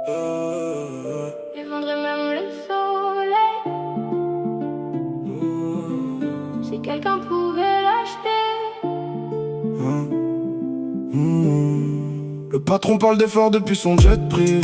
Ils vendraient même le soleil si quelqu'un pouvait l'acheter. Le patron parle d'efforts depuis son jet privé,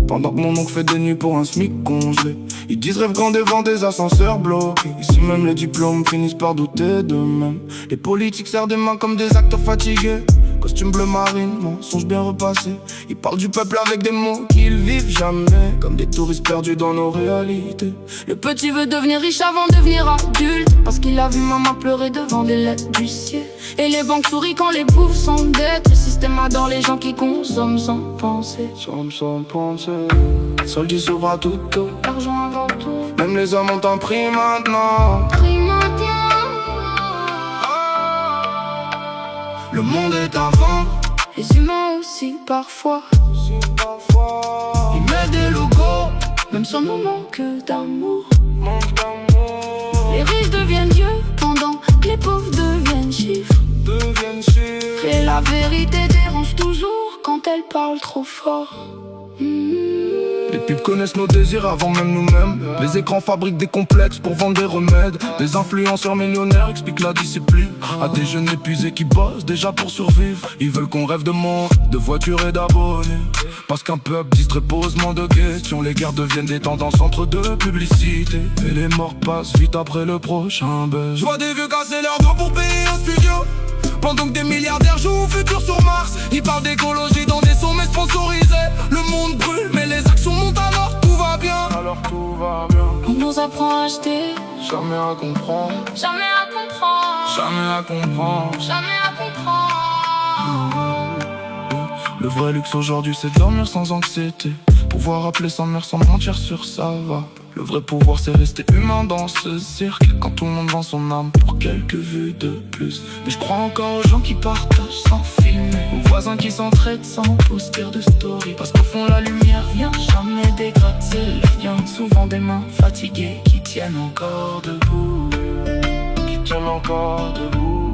pendant que mon oncle fait des nuits pour un SMIC congelé. Ils disent rêve grand devant des ascenseurs bloqués. Ici même les diplômes finissent par douter d'eux-mêmes. Les politiques serrent des mains comme des acteurs fatigués. Costume bleu marine, mensonge bien repassé. Ils parlent du peuple avec des mots qu'ils vivent jamais, comme des touristes perdus dans nos réalités. Le petit veut devenir riche avant de devenir adulte, parce qu'il a vu maman pleurer devant des lettres du ciel. Et les banques sourient quand les pauvres s'endettent. Le système adore les gens qui consomment sans penser. Sans penser. Seul du sous bras tout haut. L'argent avant tout. Même les hommes ont un prix maintenant. Prix maintenant. Le monde est un vent. Les humains aussi parfois. Ils mettent des logos, Même sans nous manque d'amour. manque d'amour. Les riches deviennent dieux pendant que les pauvres deviennent chiffres. Deviennent chiffres. Et la vérité dérange toujours quand elle parle trop fort. Les pubs connaissent nos désirs avant même nous-mêmes. Les écrans fabriquent des complexes pour vendre des remèdes. Des influenceurs millionnaires expliquent la discipline à des jeunes épuisés qui bossent déjà pour survivre. Ils veulent qu'on rêve de monde, de voitures et d'abonnés. Parce qu'un peuple distrait posément de questions. Les guerres deviennent des tendances entre deux publicités. Et les morts passent vite après le prochain buzz. Je vois des vieux casser leurs doigts pour payer un studio, pendant que des milliardaires jouent au futur sur Mars. Ils parlent d'écologie dans des sommets sponsorisés. Le monde brûle mais les actions montent, alors tout va bien. Alors tout va bien. On nous apprend à acheter, Jamais à comprendre. jamais à comprendre, Jamais à comprendre. jamais à comprendre. Le vrai luxe aujourd'hui c'est dormir sans anxiété, pouvoir appeler sa mère sans mentir sur ça va. Le vrai pouvoir c'est rester humain dans ce cirque, quand tout le monde vend son âme pour quelques vues de plus. Mais je crois encore aux gens qui partagent sans filmer, aux voisins qui s'entraident sans poster de story. Parce qu'au fond la lumière vient jamais dégrader, elle vient souvent des mains fatiguées qui tiennent encore debout. Qui tiennent encore debout.